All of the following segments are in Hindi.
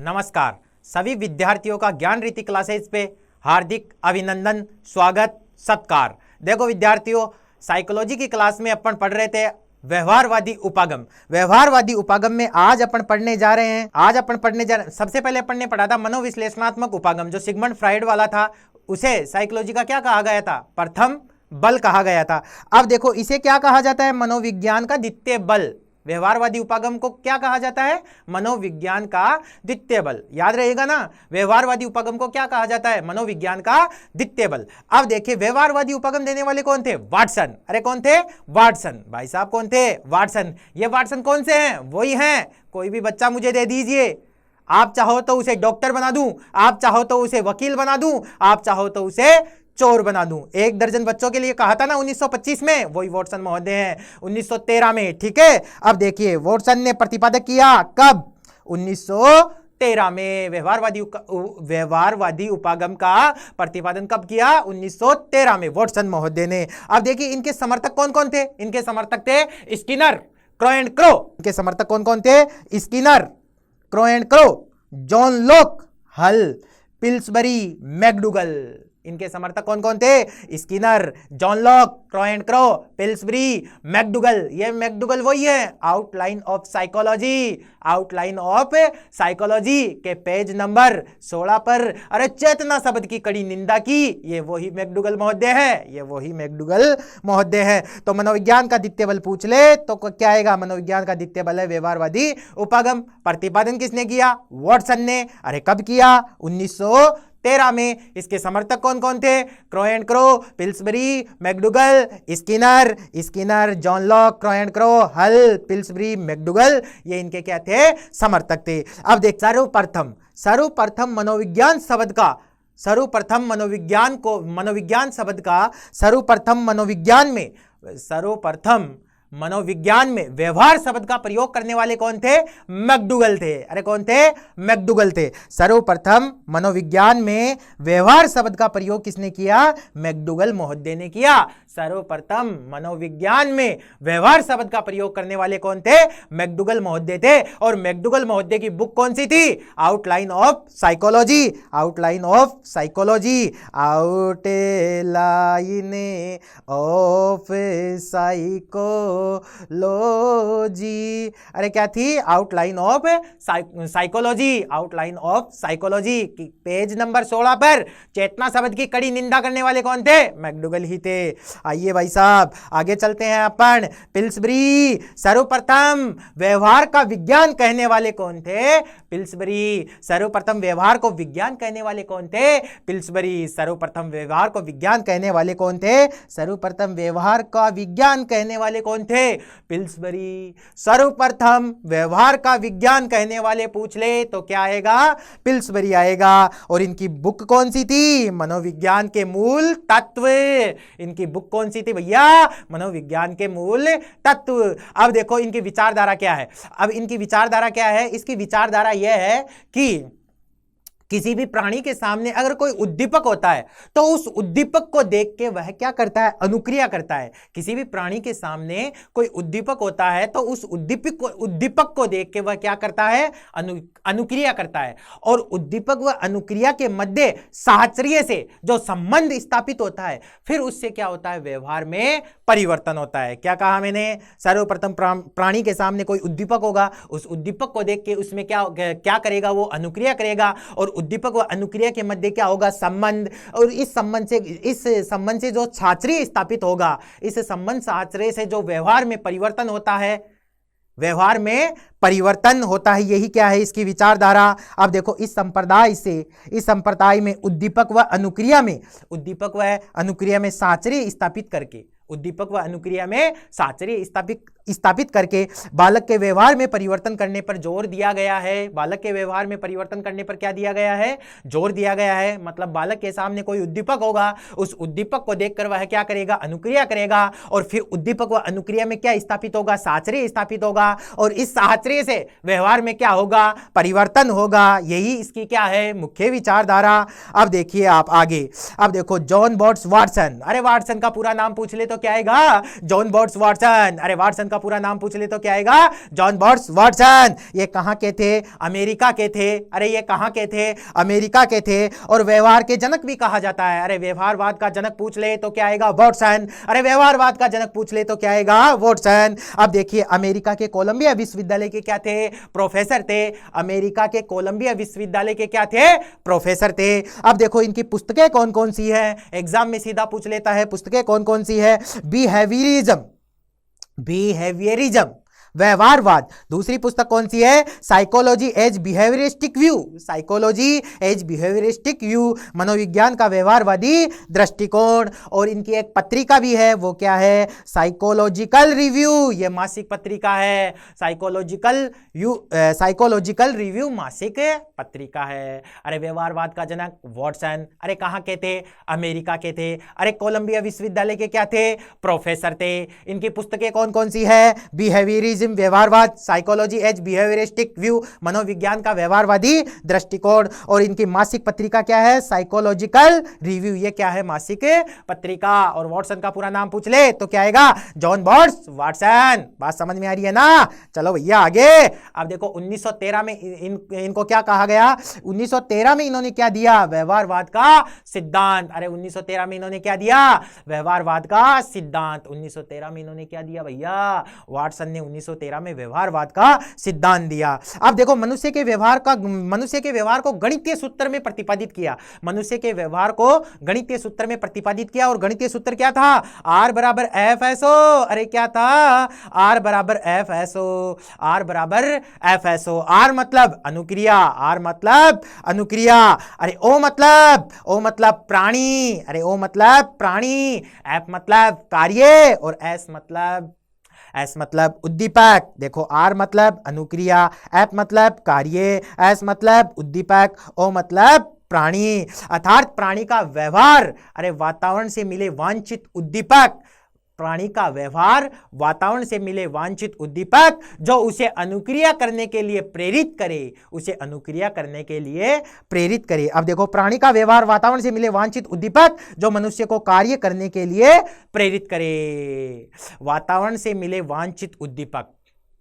नमस्कार। सभी विद्यार्थियों का ज्ञान रीति क्लासेज पे हार्दिक अभिनंदन, स्वागत, सत्कार। देखो विद्यार्थियों, साइकोलॉजी की क्लास में अपन पढ़ रहे थे व्यवहारवादी उपागम। व्यवहारवादी उपागम में आज अपन पढ़ने जा रहे हैं। सबसे पहले अपन ने पढ़ा था मनोविश्लेषणात्मक उपागम, जो सिगमंड फ्राइड वाला था। उसे साइकोलॉजी का क्या कहा गया था? प्रथम बल कहा गया था। अब देखो इसे क्या कहा जाता है? मनोविज्ञान का द्वितीय बल। व्यवहारवादी उपागम को क्या कहा जाता है? मनोविज्ञान का द्वितीय बल। याद रहेगा ना, व्यवहारवादी उपागम को क्या कहा जाता है? मनोविज्ञान का द्वितीय बल। अब देखिए व्यवहारवादी उपागम देने वाले कौन थे? वाटसन। अरे कौन थे? वाटसन। भाई साहब कौन थे? वाटसन। ये वाटसन कौन से हैं? वही हैं। कोई भी बच्चा मुझे दे दीजिए, आप चाहो तो उसे डॉक्टर बना दूं, आप चाहो तो उसे वकील बना दूं, आप चाहो तो उसे चोर बना दूं। 1 दर्जन बच्चों के लिए कहा था ना 1925 में, वही वाटसन महोदय हैं 1913 में। ठीक है, अब देखिए वाटसन ने प्रतिपादक किया कब? 1913 में। व्यवहारवादी उपागम का प्रतिपादन कब किया? 1913 में वाटसन महोदय ने। अब देखिए इनके समर्थक कौन कौन थे? इनके समर्थक थे स्किनर, क्रो एंड क्रो। इनके समर्थक कौन कौन थे? Skinner, crow and crow, John Locke, हल, पिल्सबरी, मैकडूगल। इनके समर्थक कौन कौन थे? Skinner, John Locke, crow and crow, Pillsbury, McDougall. ये मैकडूगल वही है outline of psychology. Outline of psychology के पेज नंबर 16 पर अरे चेतना शब्द की कड़ी निंदा की, ये वही मैकडूगल महोदय है। ये वही मैकडूगल महोदय है। तो मनोविज्ञान का द्वितीय बल पूछ ले तो क्या आएगा? मनोविज्ञान का द्वितीय बल है व्यवहारवादी उपागम। प्रतिपादन किसने किया? वाटसन ने। अरे कब किया? 1913 में। इसके समर्थक कौन कौन थे? Crow and crow, Pillsbury, McDougall, Skinner, John Locke, crow and crow, हल, पिल्सबरी, मैकडूगल। ये इनके क्या थे? समर्थक थे। अब देख सर्वप्रथम मनोविज्ञान शब्द का सर्वप्रथम मनोविज्ञान में व्यवहार शब्द का प्रयोग करने वाले कौन थे? मैकडूगल थे। अरे कौन थे? मैकडूगल थे। सर्वप्रथम मनोविज्ञान में व्यवहार शब्द का प्रयोग किसने किया? मैकडूगल महोदय ने किया। सर्वप्रथम मनोविज्ञान में व्यवहार शब्द का प्रयोग करने वाले कौन थे? मैकडूगल महोदय थे। और मैकडूगल महोदय की बुक कौन सी थी? Outline of psychology. Outline of psychology. Outline of psychology. अरे क्या थी? Outline of psychology. Outline of psychology की पेज नंबर 16 पर चेतना शब्द की कड़ी निंदा करने वाले कौन थे? मैकडूगल ही थे। आइए भाई साहब आगे चलते हैं अपन। पिल्सबरी। सर्वप्रथम व्यवहार का विज्ञान कहने वाले कौन थे? पिल्सबरी। सर्वप्रथम व्यवहार को विज्ञान कहने वाले कौन थे? पिल्सबरी। सर्वप्रथम व्यवहार को विज्ञान कहने वाले कौन थे? सर्वप्रथम व्यवहार का विज्ञान कहने वाले कौन थे? पिल्सबरी। सर्वप्रथम व्यवहार का विज्ञान कहने वाले पूछ ले तो क्या आएगा? पिल्सबरी आएगा। और इनकी बुक कौन सी थी? मनोविज्ञान के मूल तत्व। इनकी बुक कौन सी थी भैया? मनोविज्ञान के मूल तत्व। अब देखो इनकी विचारधारा क्या है। इसकी विचारधारा यह है कि किसी भी प्राणी के सामने अगर कोई उद्दीपक होता है तो उस उद्दीपक को देख के वह क्या करता है? अनुक्रिया करता है। किसी भी प्राणी के सामने कोई उद्दीपक होता है तो उस उद्दीपक को देख के वह क्या करता है? अनुक्रिया करता है। और उद्दीपक व अनुक्रिया के मध्य साहचर्य से जो संबंध स्थापित होता है, फिर उससे क्या होता है? व्यवहार में परिवर्तन होता है। क्या कहा मैंने? सर्वप्रथम प्राणी के सामने कोई उद्दीपक होगा, उस उद्दीपक को देख के उसमें क्या करेगा? वो अनुक्रिया करेगा। और उद्दीपक व अनुक्रिया के मध्य क्या होगा? संबंध। और इस संबंध से जो साहचर्य स्थापित होगा, इस संबंध साहचर्य से जो व्यवहार में परिवर्तन होता है, यही क्या है? इसकी विचारधारा। अब देखो इस संप्रदाय में उद्दीपक व अनुक्रिया में साहचर्य स्थापित करके बालक के व्यवहार में परिवर्तन करने पर जोर दिया गया है। बालक के व्यवहार में परिवर्तन करने पर क्या दिया गया है? जोर दिया गया है। मतलब बालक के सामने कोई उद्दीपक होगा, उस उद्दीपक को देखकर वह क्या करेगा? अनुक्रिया करेगा। और फिर उद्दीपक व अनुक्रिया में क्या स्थापित होगा? साहचर्य स्थापित होगा। और इस साहचर्य से व्यवहार में क्या होगा? परिवर्तन होगा। यही इसकी क्या है? मुख्य विचारधारा। अब देखिए आप आगे। अब देखो जॉन बॉट्स वाटसन। अरे वाटसन का पूरा नाम पूछ ले तो तो क्या आएगा? John bots Watson. अरे वाटसन का पूरा नाम पूछ ले तो क्या आएगा? John bots Watson. ये कहां के थे? अमेरिका के थे। अरे ये कहां के थे? अमेरिका के थे। और व्यवहार के जनक भी कहा जाता है। अरे व्यवहारवाद का जनक पूछ ले तो क्या आएगा? वाटसन। अरे व्यवहारवाद का जनक पूछ ले तो क्या आएगा? वाटसन। अब देखिए अमेरिका के कोलंबिया विश्वविद्यालय के क्या थे? प्रोफेसर थे। अमेरिका के कोलंबिया विश्वविद्यालय के क्या थे? प्रोफेसर थे। अब देखो इनकी पुस्तकें कौन कौन सी है? एग्जाम में सीधा पूछ लेता है पुस्तकें कौन कौन सी है? बिहेवियरिज्म व्यवहारवाद। दूसरी पुस्तक कौन सी है? Psychology as behaviouristic view. Psychology as behaviouristic view, मनोविज्ञान का व्यवहारवादी दृष्टिकोण। और इनकी एक पत्रिका भी है, वो क्या है? Psychological review. ये मासिक पत्रिका है। साइकोलॉजिकल रिव्यू मासिक पत्रिका है। अरे व्यवहारवाद का जनक वाटसन। अरे कहां के थे? अमेरिका के थे। अरे कोलंबिया विश्वविद्यालय के क्या थे? प्रोफेसर थे। इनकी पुस्तकें कौन कौन सी है? बिहेवियरिज्म व्यवहारवाद, साइकोलॉजी एज बिहेवियरिस्टिक व्यू, मनोविज्ञान का व्यवहारवादी दृष्टिकोण। और इनकी मासिक पत्रिका क्या है? Psychological review. ये क्या है? मासिक पत्रिका। और वाटसन का पूरा नाम पूछ ले तो क्या आएगा? John bots Watson. बात समझ में आ रही है ना? चलो भैया आगे। अब देखो 1913 में इनको क्या कहा गया? 1913 में इन्होंने क्या दिया? व्यवहारवाद का सिद्धांत। अरे 1913 में इन्होंने क्या दिया? व्यवहारवाद का सिद्धांत। 1913 में इन्होंने क्या दिया भैया? वाटसन ने 1913 में व्यवहारवाद का सिद्धांत दिया। अब देखो मनुष्य के व्यवहार को गणितीय सूत्र में प्रतिपादित किया। मनुष्य के व्यवहार को गणितीय सूत्र में प्रतिपादित किया। और गणितीय सूत्र क्या था? R बराबर FSO। अरे क्या था? R बराबर FSO। R बराबर FSO। R मतलब अनुक्रिया। R मतलब अनुक्रिया। अरे O मतलब प्राणी। अरे O मतलब प्राणी। F मतलब कार्य। और S मतलब उद्दीपक। देखो R मतलब अनुक्रिया, F मतलब कार्य, S मतलब उद्दीपक, O मतलब प्राणी। अर्थात प्राणी का व्यवहार अरे वातावरण से मिले वांछित उद्दीपक, प्राणी का व्यवहार वातावरण से मिले वांछित उद्दीपक जो उसे अनुक्रिया करने के लिए प्रेरित करे, अब देखो प्राणी का व्यवहार वातावरण से मिले वांछित उद्दीपक जो मनुष्य को कार्य करने के लिए प्रेरित करे। वातावरण से मिले वांछित उद्दीपक,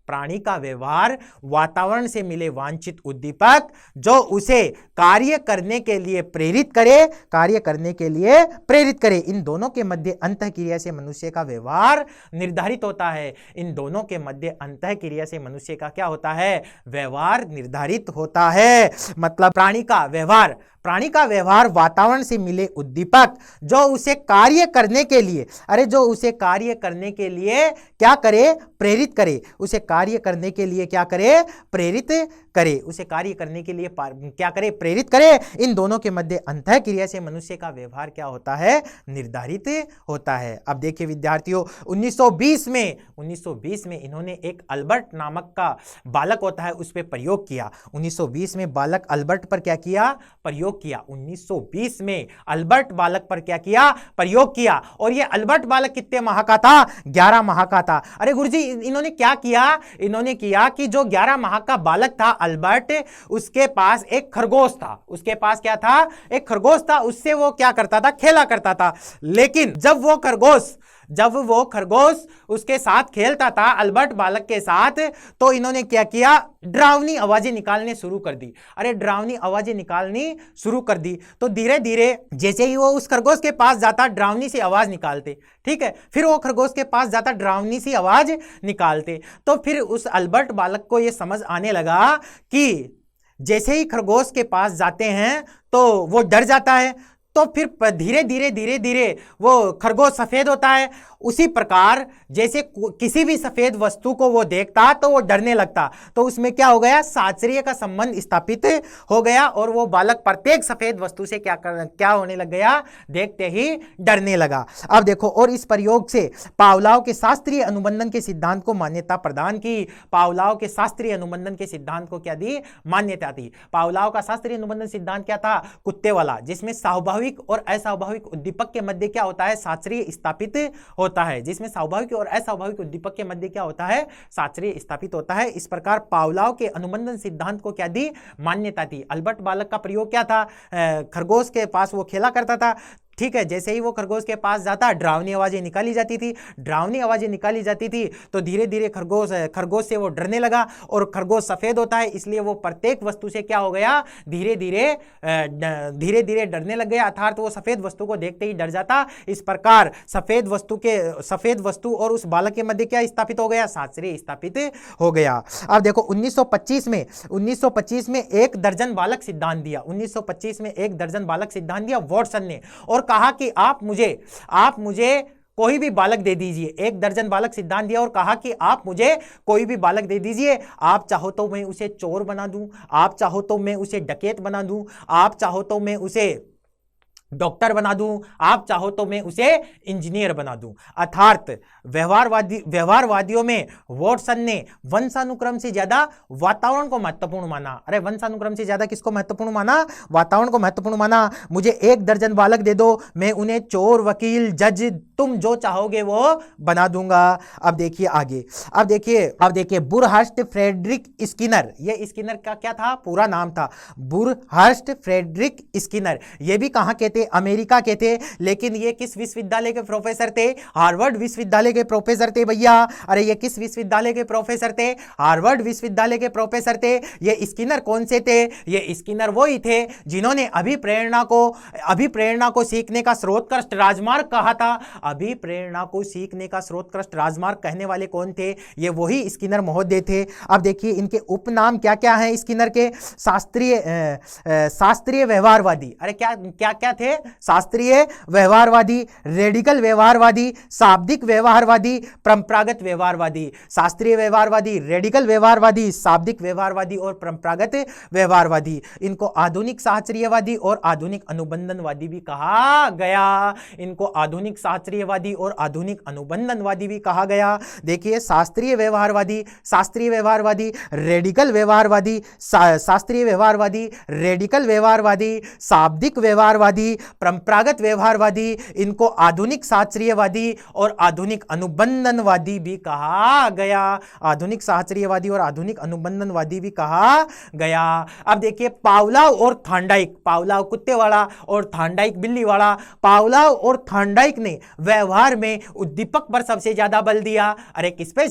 प्राणी का व्यवहार वातावरण से मिले वांछित उद्दीपक जो उसे कार्य करने के लिए प्रेरित करे, इन दोनों के मध्य अंतःक्रिया से मनुष्य का व्यवहार निर्धारित होता है। इन दोनों के मध्य अंतःक्रिया से मनुष्य का क्या होता है? व्यवहार निर्धारित होता है। मतलब प्राणी का व्यवहार वातावरण से मिले उद्दीपक जो उसे कार्य करने के लिए क्या करे? प्रेरित करे। उसे कार्य करने के लिए क्या करे? प्रेरित करे। उसे कार्य करने के लिए क्या करे? प्रेरित करे। इन दोनों के मध्य अंतःक्रिया से मनुष्य का व्यवहार क्या होता है? निर्धारित होता है। अब देखिए विद्यार्थियों 1920 में इन्होंने एक अल्बर्ट नामक का बालक होता है उस पर प्रयोग किया। 1920 में बालक अल्बर्ट पर क्या किया? प्रयोग किया। 1920 में अल्बर्ट बालक पर क्या किया? प्रयोग किया। और ये अल्बर्ट बालक कितने माह का था? 11 माह का था। अरे गुरुजी इन्होंने क्या किया? इन्होंने किया कि जो 11 माह का बालक था अल्बर्ट, उसके पास एक खरगोश था। उसके पास क्या था? एक खरगोश था। उससे वो क्या करता था? खेला करता था। लेकिन जब वो खरगोश उसके साथ खेलता था अल्बर्ट बालक के साथ, तो इन्होंने क्या किया? डरावनी आवाजें निकालने शुरू कर दी। अरे डरावनी आवाजें निकालनी शुरू कर दी तो धीरे धीरे जैसे ही वो उस खरगोश के पास जाता डरावनी सी आवाज निकालते, ठीक है, फिर वो खरगोश के पास जाता डरावनी सी आवाज निकालते, तो फिर उस अल्बर्ट बालक को ये समझ आने लगा कि जैसे ही खरगोश के पास जाते हैं तो वो डर जाता है, तो फिर धीरे धीरे वो खरगोश सफेद होता है। उसी प्रकार जैसे किसी भी सफेद वस्तु को वो देखता तो वो डरने लगता, तो उसमें क्या हो गया? साहचर्य का संबंध स्थापित हो गया और वो बालक प्रत्येक सफेद वस्तु से क्या होने लग गया? देखते ही डरने लगा। अब देखो और इस प्रयोग से पावलोव के शास्त्रीय अनुबंधन के सिद्धांत को मान्यता प्रदान की। पावलोव के शास्त्रीय अनुबंधन के सिद्धांत को क्या दी? मान्यता दी। पावलोव का शास्त्रीय अनुबंधन सिद्धांत क्या था? कुत्ते वाला, जिसमें स्वाभाविक और अस्वाभाविक उद्दीपक के मध्य क्या होता है? साहचर्य स्थापित होता है। जिसमें स्वाभाविक और अस्वाभाविक उद्दीपक के मध्य क्या होता है? साहचर्य स्थापित होता है। इस प्रकार पावलोव के अनुबंधन सिद्धांत को क्या दी? मान्यता दी। अल्बर्ट बालक का प्रयोग क्या था? खरगोश के पास वो खेला करता था, ठीक है। जैसे ही वो खरगोश के पास जाता, डरावनी आवाजें निकाली जाती थी, डरावनी आवाजें निकाली जाती थी, तो धीरे धीरे खरगोश से वो डरने लगा, और खरगोश सफेद होता है इसलिए वो प्रत्येक वस्तु से क्या हो गया, धीरे धीरे डरने लग गया, अर्थात वो सफेद वस्तु को देखते ही डर जाता। इस प्रकार सफेद वस्तु और उस बालक के मध्य क्या स्थापित हो गया, साहचर्य स्थापित हो गया। अब देखो 1925 में एक दर्जन बालक सिद्धांत दिया, 1925 में एक दर्जन बालक सिद्धांत दिया वॉटसन ने, और कहा कि आप मुझे कोई भी बालक दे दीजिए। एक दर्जन बालक सिद्धांत दिया और कहा कि आप मुझे कोई भी बालक दे दीजिए, आप चाहो तो मैं उसे चोर बना दूं, आप चाहो तो मैं उसे डकैत बना दूं, आप चाहो तो मैं उसे डॉक्टर बना दूं, आप चाहो तो मैं उसे इंजीनियर बना दूं। अर्थात व्यवहारवादियों में वॉटसन ने वंशानुक्रम से ज्यादा वातावरण को महत्वपूर्ण माना। अरे वंशानुक्रम से ज्यादा किसको महत्वपूर्ण माना, वातावरण को महत्वपूर्ण माना। मुझे एक दर्जन बालक दे दो, मैं उन्हें चोर, वकील, जज, तुम जो चाहोगे वो बना दूंगा। अब देखिए आगे, अब देखिए बुरहर्स्ट फ्रेडरिक स्किनर, ये स्किनर का क्या था, पूरा नाम था बुरहर्स्ट फ्रेडरिक स्किनर। ये भी कहां के थे, अमेरिका के थे, लेकिन ये किस विश्वविद्यालय के प्रोफेसर थे, हार्वर्ड विश्वविद्यालय के प्रोफेसर थे भैया। अरे ये किस विश्वविद्यालय के प्रोफेसर थे, हार्वर्ड विश्वविद्यालय के प्रोफेसर थे। ये स्किनर कौन से थे, ये स्किनर वही थे जिन्होंने अभिप्रेरणा को सीखने का स्रोतकृष्ट राजमार्ग कहा था। अभिप्रेरणा को सीखने का स्रोतकृष्ट राजमार्ग कहने वाले कौन थे, ये वही स्किनर महोदय थे। अब देखिए इनके उपनाम क्या क्या हैं स्किनर के, शास्त्रीय व्यवहारवादी, अरे क्या थे, शास्त्रीय व्यवहारवादी, रेडिकल व्यवहारवादी, शाब्दिक व्यवहारवादी, परंपरागत व्यवहारवादी। शास्त्रीय व्यवहारवादी, रेडिकल व्यवहारवादी, शाब्दिक व्यवहारवादी और परंपरागत व्यवहारवादी। इनको आधुनिक साहचर्यवादी और आधुनिक अनुबंधनवादी भी कहा गया। इनको आधुनिक साहचर्यवादी और आधुनिक अनुबंधनवादी भी कहा गया। देखिए शास्त्रीय व्यवहारवादी, रेडिकल व्यवहारवादी, शास्त्रीय व्यवहारवादी, रेडिकल व्यवहारवादी, शाब्दिक व्यवहारवादी, परंपरागत व्यवहारवादी, इनको आधुनिक साहचर्यवादी और आधुनिक अनुबंधनवादी भी कहा गया। आधुनिक साहचर्यवादी और आधुनिक अनुबंधनवादी भी कहा गया। अब देखिए पावलोव और थॉर्नडाइक, पावलोव कुत्ते वाला और थॉर्नडाइक बिल्ली वाला। पावलोव और थॉर्नडाइक ने व्यवहार में उद्दीपक पर सबसे ज्यादा बल दिया। अरे किस पे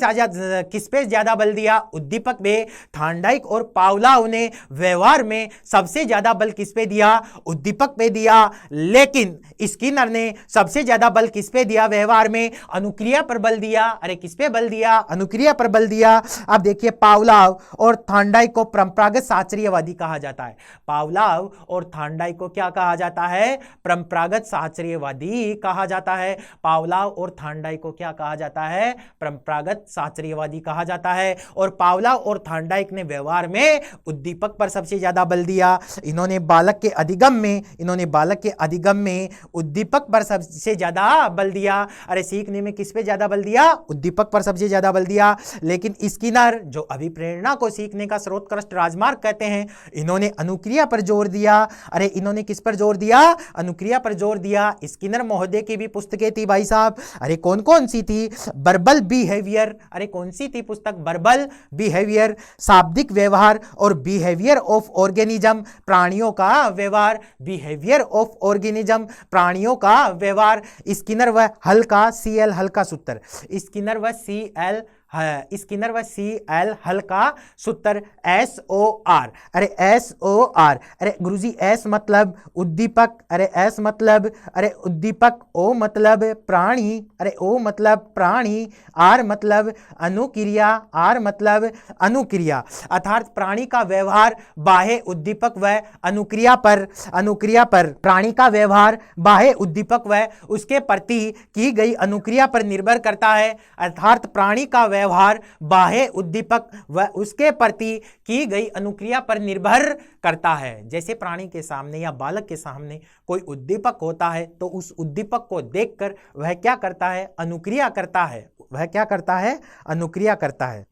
ज्यादा बल दिया, उद्दीपक पे। थॉर्नडाइक और पावलोव ने व्यवहार में सबसे ज्यादा बल किस पे दिया, उद्दीपक पे दिया। लेकिन स्किनर ने सबसे ज्यादा बल किस पे दिया व्यवहार में, अनुक्रिया पर बल दिया। अरे किस पे बल दिया, अनुक्रिया पर बल दिया। अब देखिए पावलोव और थॉर्नडाइक को परंपरागत साहचर्यवादी कहा जाता है। पावलोव और थॉर्नडाइक को क्या कहा जाता है, परंपरागत साहचर्यवादी कहा जाता है। पावलोव और थॉर्नडाइक को क्या कहा जाता है, परंपरागत साहचर्यवादी कहा जाता है। और पावलोव और थॉर्नडाइक ने व्यवहार में उद्दीपक पर सबसे ज्यादा बल दिया। इन्होंने बालक के अधिगम में उद्दीपक पर सबसे ज्यादा बल दिया। अरे सीखने में किस पे ज्यादा बल दिया, उद्दीपक पर सबसे ज्यादा बल दिया। लेकिन स्किनर जो अभिप्रेरणा को सीखने का स्रोतकृष्ट राजमार्ग कहते हैं, इन्होंने अनुक्रिया पर जोर दिया। अरे इन्होंने किस पर जोर दिया, अनुक्रिया पर जोर दिया। स्किनर महोदय की भी पुस्तकें थी भाई साहब। अरे कौन कौन सी थी, वर्बल बिहेवियर, अरे कौन सी थी पुस्तक, वर्बल बिहेवियर, शाब्दिक व्यवहार और बिहेवियर ऑफ ऑर्गेनिज्म, प्राणियों का व्यवहार, बिहेवियर ऑफ ऑर्गेनिज्म, प्राणियों का व्यवहार। स्किनर व हल्का CL हल्का सूत्र, स्किनर व CL हल्का सूत्र SOR। अरे SOR, अरे गुरुजी S मतलब उद्दीपक, अरे S मतलब अरे उद्दीपक, O मतलब प्राणी, अरे O मतलब प्राणी, R मतलब अनुक्रिया, R मतलब अनुक्रिया। अर्थात प्राणी का व्यवहार बाह्य उद्दीपक व अनुक्रिया पर प्राणी का व्यवहार बाह्य उद्दीपक व उसके प्रति की गई अनुक्रिया पर निर्भर करता है। अर्थात प्राणी का व्यवहार बाह्य उद्दीपक व उसके प्रति की गई अनुक्रिया पर निर्भर करता है। जैसे प्राणी के सामने या बालक के सामने कोई उद्दीपक होता है तो उस उद्दीपक को देखकर वह क्या करता है, अनुक्रिया करता है। वह क्या करता है, अनुक्रिया करता है।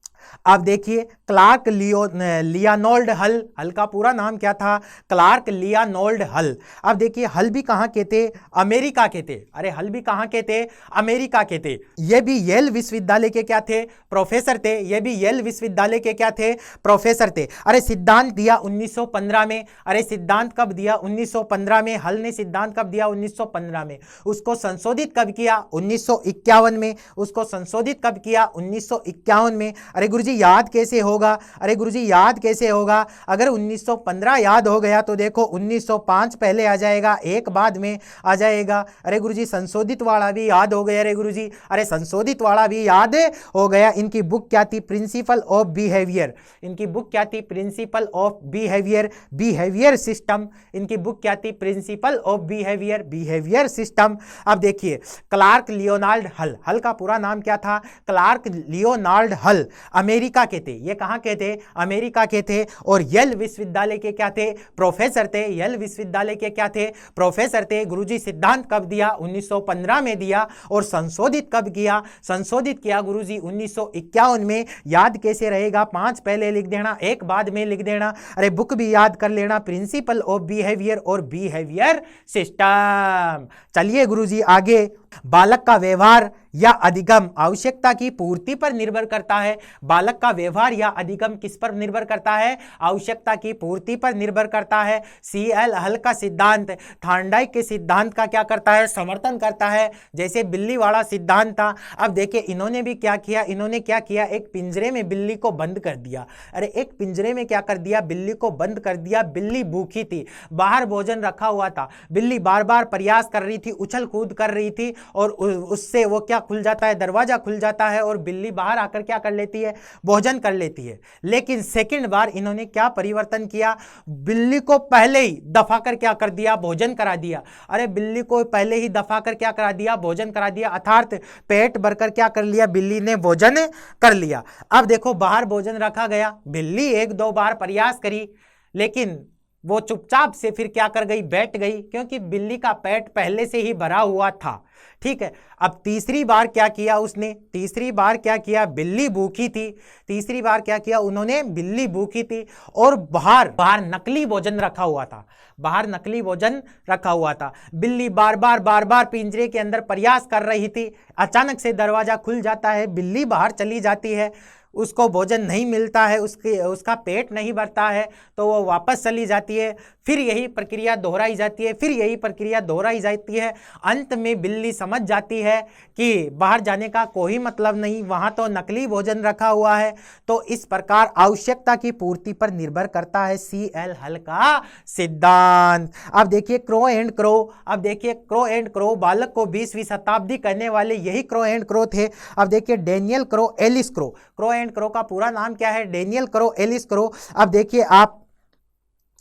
अब देखिए क्लार्क लियोनोल्ड हल, हल का पूरा नाम क्या था? क्लार्क लियोनोल्ड हल। अब देखिए हल भी कहाँ के थे? अमेरिका के थे। अरे हल भी कहाँ के थे? अमेरिका के थे। ये भी येल विश्वविद्यालय के क्या थे? प्रोफेसर थे। ये भी येल विश्वविद्यालय के क्या थे? प्रोफेसर थे। अरे सिद्धांत दिया 1915 में। अरे सिद्धांत कब दिया? 1915 में। हल ने सिद्धांत कब दिया? 1915 में। उसको संशोधित कब किया? 1951 में। उसको संशोधित कब किया? 1951 में। अरे गुरुजी याद कैसे होगा? अरे गुरुजी याद कैसे होगा? अगर 1915 याद हो गया तो देखो 1905 पहले आ जाएगा, एक बाद में आ जाएगा। अरे गुरुजी संशोधित वाला भी याद हो गया। अरे गुरुजी अरे संशोधित वाला भी याद हो गया। इनकी बुक क्या थी? Principle of behaviour. इनकी बुक क्या थी? Principle of behaviour, behaviour system. इनकी बुक क्या थी? Principle of behaviour, behaviour system. अब देखिए क्लार्क लियोनाल्ड हल, हल का पूरा नाम क्या था? क्लार्क लियोनाल्ड हल अमेरिका के थे। ये कहाँ के थे? अमेरिका के थे। और येल विश्वविद्यालय के क्या थे? प्रोफेसर थे। येल विश्वविद्यालय के क्या थे? प्रोफेसर थे। गुरुजी सिद्धांत कब दिया? 1915 में दिया। और संशोधित कब किया? संशोधित किया गुरुजी 1951 में। याद कैसे रहेगा? 5 पहले लिख देना, एक बाद में लिख देना। अरे बुक भी याद कर लेना, प्रिंसिपल ऑफ बिहेवियर और बिहेवियर सिस्टम। चलिए गुरुजी आगे। बालक का व्यवहार या अधिगम आवश्यकता की पूर्ति पर निर्भर करता है। बालक का व्यवहार या अधिगम किस पर निर्भर करता है? आवश्यकता की पूर्ति पर निर्भर करता है। सीएल हल का सिद्धांत थॉर्नडाइक के सिद्धांत का क्या करता है? समर्थन करता है। जैसे बिल्ली वाला सिद्धांत था। अब देखिए इन्होंने भी क्या किया? इन्होंने क्या किया? एक पिंजरे में बिल्ली को बंद कर दिया। अरे एक पिंजरे में क्या कर दिया? बिल्ली को बंद कर दिया। बिल्ली भूखी थी, बाहर भोजन रखा हुआ था। बिल्ली बार बार प्रयास कर रही थी, उछल कूद कर रही थी और उससे वो क्या खुल जाता है? दरवाजा खुल जाता है और बिल्ली बाहर आकर क्या कर लेती है? भोजन कर लेती है। लेकिन सेकंड बार इन्होंने क्या परिवर्तन किया? बिल्ली को पहले ही दफा कर क्या कर दिया? भोजन करा दिया। अरे बिल्ली को पहले ही दफा कर क्या करा दिया? भोजन करा दिया। अर्थात पेट भरकर क्या कर लिया? बिल्ली ने भोजन कर लिया। अब देखो बाहर भोजन रखा गया, बिल्ली 1-2 बार प्रयास करी, लेकिन वो चुपचाप से फिर क्या कर गई? बैठ गई, क्योंकि बिल्ली का पेट पहले से ही भरा हुआ था। ठीक है। अब तीसरी बार क्या किया उसने? तीसरी बार क्या किया? बिल्ली भूखी थी। तीसरी बार क्या किया उन्होंने? बिल्ली भूखी थी और बाहर नकली भोजन रखा हुआ था। बाहर नकली भोजन रखा हुआ था। बिल्ली बार बार पिंजरे के अंदर प्रयास कर रही थी। अचानक से दरवाजा खुल जाता है, बिल्ली बाहर चली जाती है, उसको भोजन नहीं मिलता है, उसका पेट नहीं भरता है, तो वो वापस चली जाती है। फिर यही प्रक्रिया दोहराई जाती है, फिर यही प्रक्रिया दोहराई जाती है। अंत में बिल्ली समझ जाती है कि बाहर जाने का कोई मतलब नहीं, वहाँ तो नकली भोजन रखा हुआ है। तो इस प्रकार आवश्यकता की पूर्ति पर निर्भर करता है सीएल हल का सिद्धांत। अब देखिए क्रो एंड क्रो। अब देखिए क्रो एंड क्रो, बालक को 20वीं शताब्दी कहने वाले यही क्रो एंड क्रो थे। अब देखिए Daniel Crow, Alice Crow. Crow and Crow का पूरा नाम क्या है? Daniel Crow, Alice Crow. अब देखिए आप,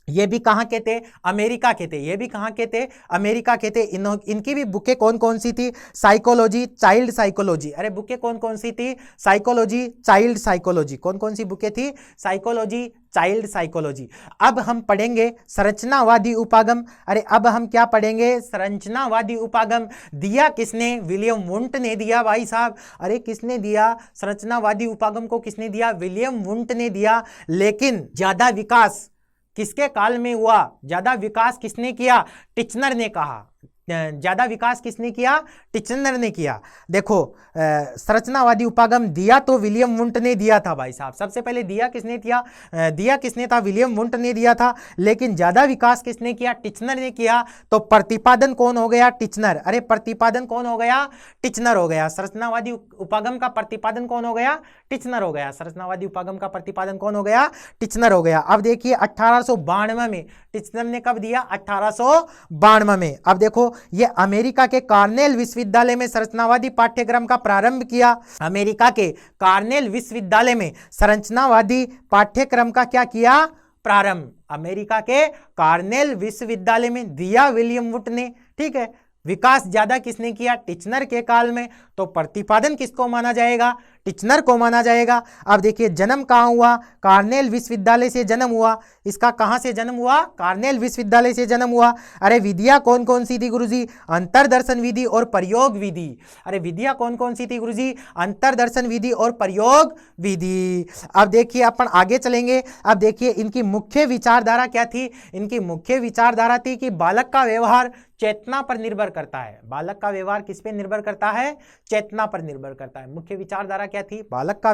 ये भी कहाँ के थे? अमेरिका के थे। ये भी कहाँ के थे? अमेरिका के थे। इनकी भी बुकें कौन कौन सी थी? Psychology, child psychology. अरे बुकें कौन कौन सी थी? Psychology, child psychology. कौन कौन सी बुकें थी? Psychology, child psychology. अब हम पढ़ेंगे संरचनावादी उपागम। अरे अब हम क्या पढ़ेंगे? संरचनावादी उपागम। दिया किसने? विलियम वुंट ने दिया भाई साहब। अरे किसने दिया? संरचनावादी उपागम को किसने दिया? विलियम वुंट ने दिया। लेकिन ज्यादा विकास किसके काल में हुआ? ज्यादा विकास किसने किया? टिचनर ने कहा। ज्यादा विकास किसने किया? टिचनर ने किया। देखो संरचनावादी उपागम दिया तो विलियम वुंट ने दिया था भाई साहब। सबसे पहले दिया किसने दिया? दिया किसने था? विलियम वुंट ने दिया था। लेकिन ज्यादा विकास किसने किया? टिचनर ने किया। तो प्रतिपादन कौन हो गया? टिचनर। अरे प्रतिपादन कौन हो गया? टिचनर हो गया। संरचनावादी उपागम का प्रतिपादन कौन हो गया? टिचनर हो गया। संरचनावादी उपागम का प्रतिपादन कौन हो गया? टिचनर हो गया। अब देखिए 1892 में टिचनर ने कब दिया? 1892 में। अब देखो ये अमेरिका के कॉर्नेल विश्वविद्यालय में संरचनावादी पाठ्यक्रम का प्रारंभ किया। अमेरिका के कॉर्नेल विश्वविद्यालय में संरचनावादी पाठ्यक्रम का क्या किया? प्रारंभ। अमेरिका के कॉर्नेल विश्वविद्यालय में दिया विलियम वुंट ने। ठीक है। विकास ज्यादा किसने किया? टिचनर के काल में। तो प्रतिपादन किसको माना जाएगा? टिचनर को माना जाएगा। अब देखिए जन्म कहाँ हुआ? कार्नेल विश्वविद्यालय से जन्म हुआ। इसका कहाँ से जन्म हुआ? कार्नेल विश्वविद्यालय से जन्म हुआ। अरे विधियां कौन कौन सी थी गुरुजी? अंतरदर्शन विधि और प्रयोग विधि। अरे विधियां कौन कौन सी थी गुरुजी? अंतरदर्शन विधि और प्रयोग विधि। अब देखिए अपन आगे चलेंगे। अब देखिए इनकी मुख्य विचारधारा क्या थी? इनकी मुख्य विचारधारा थी कि बालक का व्यवहार चेतना पर निर्भर करता है। बालक का व्यवहार किस पे निर्भर करता है? चेतना पर निर्भर करता है। मुख्य विचारधारा क्या थी? बालक का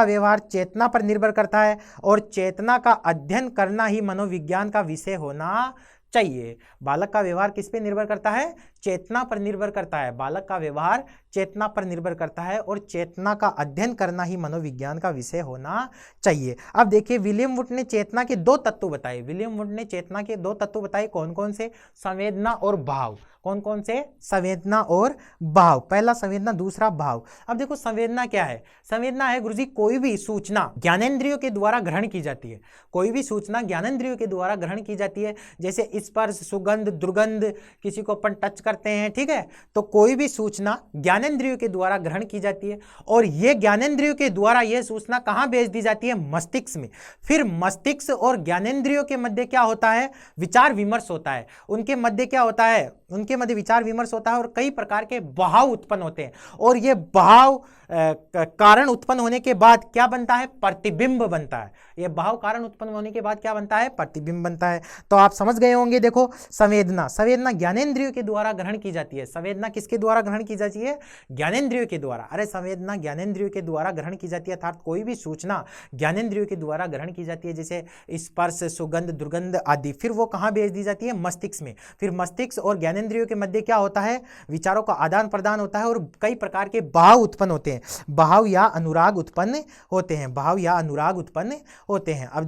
व्यवहार चेतना पर निर्भर करता है और चेतना का अध्ययन करना ही मनोविज्ञान का विषय होना चाहिए। बालक का व्यवहार किस पे निर्भर करता है? चेतना पर निर्भर करता है। बालक का व्यवहार चेतना पर निर्भर करता है और चेतना का अध्ययन करना ही मनोविज्ञान का विषय होना चाहिए। अब देखिए विलियम वुड ने चेतना के दो तत्व बताए। विलियम वुड ने चेतना के दो तत्व बताए। कौन कौन से? संवेदना और भाव। कौन कौन से? संवेदना और भाव। पहला संवेदना, दूसरा भाव। अब देखो संवेदना क्या है? संवेदना है गुरुजी कोई भी सूचना ज्ञानेंद्रियों के द्वारा ग्रहण की जाती है। कोई भी सूचना ज्ञानेंद्रियों के द्वारा ग्रहण की जाती है, जैसे स्पर्श, सुगंध, दुर्गंध, किसी को अपन टच करते हैं, ठीक है, तो कोई भी सूचना ज्ञानेंद्रियों के द्वारा ग्रहण की जाती है और ये ज्ञानेंद्रियों के द्वारा यह सूचना कहां भेज दी जाती है? मस्तिष्क में। फिर मस्तिष्क और ज्ञानेंद्रियों के मध्य क्या होता है? विचार विमर्श होता है। उनके मध्य क्या होता है? उनके मध्य विचार विमर्श होता है और कई प्रकार के भाव उत्पन्न होते हैं और ये भाव कारण उत्पन्न होने के बाद क्या बनता है? प्रतिबिंब बनता है। ये भाव कारण उत्पन्न होने के बाद क्या बनता है? प्रतिबिंब बनता है। तो आप समझ गए होंगे। देखो संवेदना ज्ञानेंद्रियों के द्वारा ग्रहण की जाती है। संवेदना किसके द्वारा ग्रहण की जाती है? ज्ञानेंद्रियों के द्वारा। अरे संवेदना ज्ञानेंद्रियों के द्वारा ग्रहण की जाती है, अर्थात कोई भी सूचना ज्ञानेंद्रियों के द्वारा ग्रहण की जाती है, जैसे स्पर्श, सुगंध, दुर्गंध आदि। फिर वो कहाँ भेज दी जाती है? मस्तिष्क में। फिर मस्तिष्क और ज्ञानेंद्रियों के मध्य क्या होता है? विचारों का आदान प्रदान होता है और कई प्रकार के भाव उत्पन्न होते हैं। भाव या अनुराग उत्पन्न होते हैं। भाव या अनुराग उत्पन्न होते हैं। अब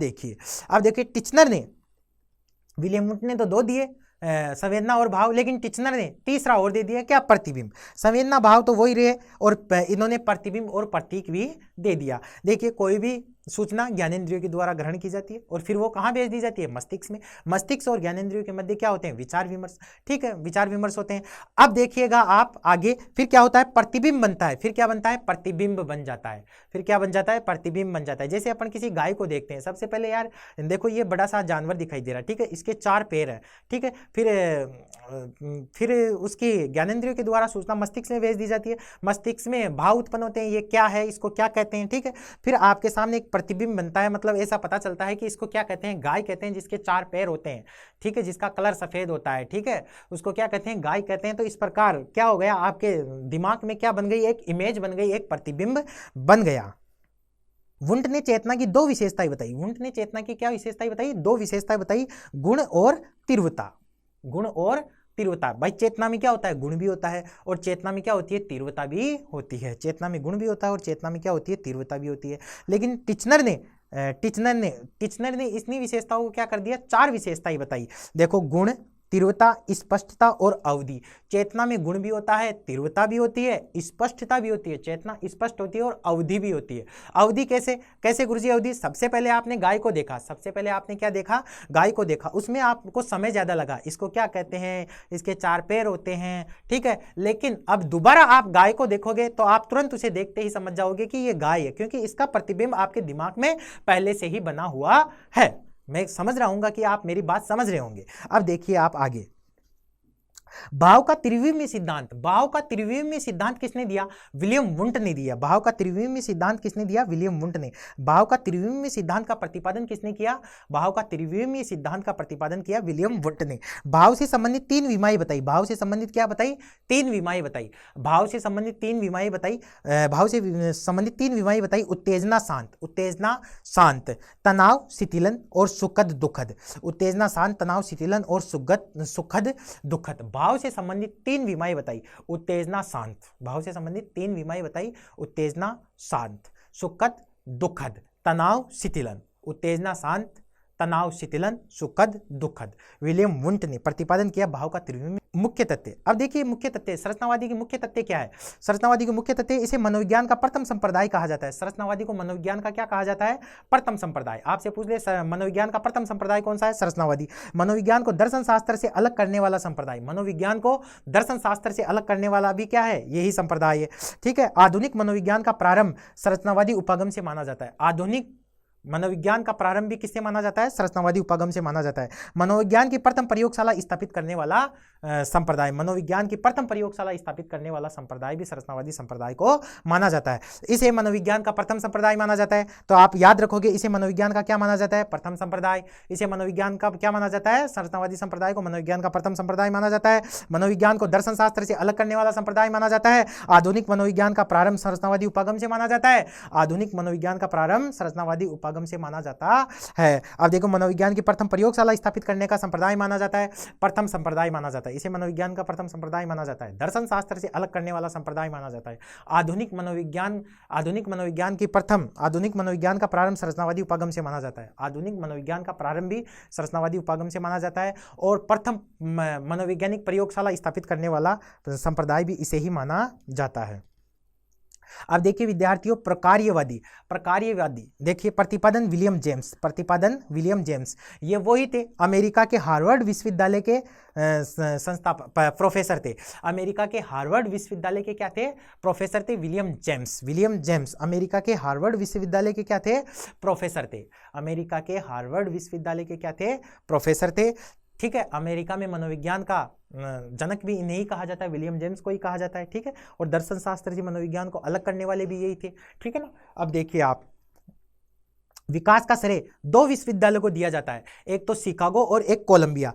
देखिए टिचनर ने, विलियम वुड ने तो दो दिए संवेदना और भाव, लेकिन टिचनर ने तीसरा और दे दिया, क्या? प्रतिबिंब। संवेदना भाव तो वही रहे और इन्होंने प्रतिबिंब और प्रतीक भी दे दिया। देखिए कोई भी सूचना ज्ञानेंद्रियों के द्वारा ग्रहण की जाती है और फिर वो कहाँ भेज दी जाती है? मस्तिष्क में। मस्तिष्क और ज्ञानेंद्रियों के मध्य क्या होते हैं? विचार विमर्श। ठीक है, विचार विमर्श होते हैं। अब देखिएगा आप आगे, फिर क्या होता है? प्रतिबिंब बनता है। फिर क्या बनता है? प्रतिबिंब बन जाता है। फिर क्या बन जाता है? प्रतिबिंब बन जाता है। जैसे अपन किसी गाय को देखते हैं, सबसे पहले यार देखो ये बड़ा सा जानवर दिखाई दे रहा है, ठीक है, इसके 4 पैर है, ठीक है, फिर उसकी ज्ञानेंद्रियों के द्वारा सूचना मस्तिष्क में भेज दी जाती है। मस्तिष्क में भाव उत्पन्न होते हैं, ये क्या है, इसको क्या कहते हैं, ठीक है। फिर आपके सामने एक प्रतिबिंब बनता है, मतलब ऐसा पता चलता है कि इसको क्या कहते हैं? गाय कहते हैं, जिसके 4 पैर होते हैं, ठीक है, जिसका कलर सफेद होता है, ठीक है, उसको क्या कहते हैं? गाय कहते हैं। तो इस प्रकार क्या हो गया? आपके दिमाग में क्या बन गई? एक इमेज बन गई, एक प्रतिबिंब बन गया। वुंट ने चेतना की 2 विशेषताएं बताई। वुंट ने चेतना की क्या विशेषताएं बताई? 2 विशेषताएं बताई, गुण और तीव्रता। गुण और तीव्रता। भाई चेतना में क्या होता है? गुण भी होता है और चेतना में क्या होती है? तीव्रता भी होती है। चेतना में गुण भी होता है और चेतना में क्या होती है? तीव्रता भी होती है। लेकिन टिचनर ने इतनी विशेषताओं को क्या कर दिया? 4 विशेषताएं बताई। देखो, गुण, तीव्रता, स्पष्टता और अवधि। चेतना में गुण भी होता है, तीव्रता भी होती है, स्पष्टता भी होती है। चेतना स्पष्ट होती है और अवधि भी होती है। अवधि कैसे गुरुजी? अवधि, सबसे पहले आपने गाय को देखा, सबसे पहले आपने क्या देखा? गाय को देखा, उसमें आपको समय ज्यादा लगा, इसको क्या कहते हैं? इसके 4 पैर होते हैं, ठीक है। लेकिन अब दोबारा आप गाय को देखोगे तो आप तुरंत उसे देखते ही समझ जाओगे कि ये गाय है, क्योंकि इसका प्रतिबिंब आपके दिमाग में पहले से ही बना हुआ है। मैं समझ रहा हूंगा कि आप मेरी बात समझ रहे होंगे। अब देखिए आप आगे, भाव का त्रिविमीय सिद्धांत। भाव का त्रिविमीय सिद्धांत किसने दिया? विलियम वुंट ने दिया। भाव का त्रिविमीय सिद्धांत किसने दिया? विलियम वुंट ने। भाव का त्रिविमीय सिद्धांत का प्रतिपादन किसने किया? भाव का त्रिविमीय सिद्धांत का प्रतिपादन किया विलियम वुंट ने। भाव से संबंधित 3 विमाएं बताई। भाव से संबंधित क्या बताई? 3 विमाएं बताई। भाव से संबंधित 3 विमाएं बताई। भाव से संबंधित 3 विमाएं बताई। उत्तेजना शांत, तनाव शिथिलन और सुखद दुखद। उत्तेजना शांत, तनाव शिथिलन और सुखद दुखद। भाव से संबंधित 3 विमाएं बताई। उत्तेजना शांत। भाव से संबंधित 3 विमाएं बताई। उत्तेजना शांत, सुखद दुखद, तनाव शिथिलन। उत्तेजना शांत, तनाव शिथिलन, सुखद दुखद। विलियम वुंट ने प्रतिपादन किया भाव का त्रिविमीय मुख्य तथ्य। अब देखिए मुख्य तथ्य, संरचनावादी के मुख्य तथ्य क्या है? संरचनावादी के मुख्य तथ्य, इसे मनोविज्ञान का प्रथम संप्रदाय कहा जाता है। संरचनावादी को मनोविज्ञान का क्या कहा जाता है? प्रथम संप्रदाय। आपसे पूछ ले मनोविज्ञान का प्रथम संप्रदाय कौन सा है? संरचनावादी। मनोविज्ञान को दर्शन शास्त्र से अलग करने वाला संप्रदाय, मनोविज्ञान को दर्शन शास्त्र से अलग करने वाला भी क्या है? यही संप्रदाय है। ठीक है। आधुनिक मनोविज्ञान का प्रारंभ संरचनावादी उपागम से माना जाता है। आधुनिक मनोविज्ञान का प्रारंभ भी किससे माना जाता है? संरचनावादी उपागम से माना जाता है। मनोविज्ञान की प्रथम प्रयोगशाला स्थापित करने वाला संप्रदाय, मनोविज्ञान की प्रथम प्रयोगशाला स्थापित करने वाला संप्रदाय भी संरचनावादी संप्रदाय को माना जाता है। इसे मनोविज्ञान का प्रथम संप्रदाय माना जाता है। तो आप याद रखोगे, इसे मनोविज्ञान का क्या माना जाता है? प्रथम संप्रदाय। इसे मनोविज्ञान का क्या माना जाता है? संरचनावादी संप्रदाय को मनोविज्ञान का प्रथम संप्रदाय माना जाता है। मनोविज्ञान को दर्शन शास्त्र से अलग करने वाला संप्रदाय माना जाता है। आधुनिक मनोविज्ञान का प्रारंभ संरचनावादी उपागम से माना जाता है। आधुनिक मनोविज्ञान का प्रारंभ संरचनावादी उपागम से माना जाता है। अब देखो, मनोविज्ञान की प्रथम प्रयोगशाला स्थापित करने का संप्रदाय माना जाता है, प्रथम संप्रदाय माना जाता है। इसे मनोविज्ञान का प्रथम संप्रदाय माना जाता है। दर्शन शास्त्र से अलग करने वाला संप्रदाय माना जाता है। आधुनिक मनोविज्ञान का प्रारंभ संरचनावादी उपागम से माना जाता है। आधुनिक मनोविज्ञान का प्रारंभ भी संरचनावादी उपागम से माना जाता है और प्रथम मनोवैज्ञानिक प्रयोगशाला स्थापित करने वाला संप्रदाय भी इसे ही माना जाता है। अब देखिए विद्यार्थियों, प्रकार्यवादी देखिए, प्रतिपादन विलियम जेम्स, ये वही थे, अमेरिका के हार्वर्ड विश्वविद्यालय के प्रोफेसर थे। अमेरिका के हार्वर्ड विश्वविद्यालय के क्या थे? प्रोफेसर थे विलियम जेम्स। अमेरिका के हार्वर्ड विश्वविद्यालय के क्या थे? प्रोफेसर थे। अमेरिका के हार्वर्ड विश्वविद्यालय के क्या थे? प्रोफेसर थे। ठीक है। अमेरिका में मनोविज्ञान का जनक भी इन्हें ही कहा जाता है, विलियम जेम्स को ही कहा जाता है। ठीक है। और दर्शन शास्त्र से मनोविज्ञान को अलग करने वाले भी यही थे। ठीक है ना। अब देखिए आप, विकास का श्रेय दो विश्वविद्यालयों को दिया जाता है, एक तो शिकागो और एक कोलंबिया।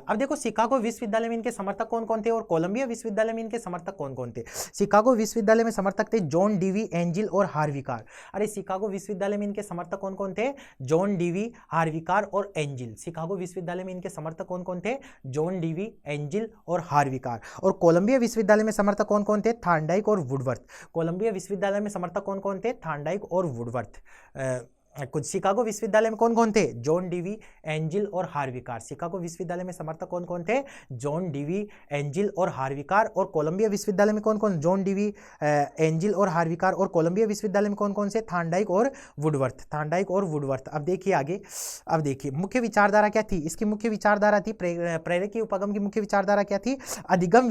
अब देखो, शिकागो विश्वविद्यालय में इनके समर्थक कौन कौन थे और कोलंबिया विश्वविद्यालय में इनके समर्थक कौन कौन थे? शिकागो विश्वविद्यालय में समर्थक थे जॉन डीवी, एंजिल और हार्विकार। अरे शिकागो विश्वविद्यालय में इनके समर्थक कौन कौन थे? जॉन डीवी, हार्विकार और एंजिल। शिकागो विश्वविद्यालय में इनके समर्थक कौन कौन थे? जॉन डीवी, एंजिल और हार्विकार। और कोलंबिया विश्वविद्यालय में समर्थक कौन कौन थे? थॉर्नडाइक और वुडवर्थ। कोलंबिया विश्वविद्यालय में समर्थक कौन कौन थे? थॉर्नडाइक और वुडवर्थ। कुछ शिकागो विश्वविद्यालय में कौन कौन थे? जॉन डीवी, एंजिल और हार्विकार। शिकागो विश्वविद्यालय में समर्थक कौन कौन थे? जॉन डीवी, एंजिल और हार्विकार। और कोलंबिया विश्वविद्यालय में कौन कौन? जॉन डीवी, एंजिल और हार्विकार। और कोलंबिया विश्वविद्यालय में कौन कौन से? थॉर्नडाइक और वुडवर्थ। अब देखिए आगे, अब देखिए मुख्य विचारधारा क्या थी? इसकी मुख्य विचारधारा थी, प्रेरकीय उपगम की मुख्य विचारधारा क्या थी? अधिगम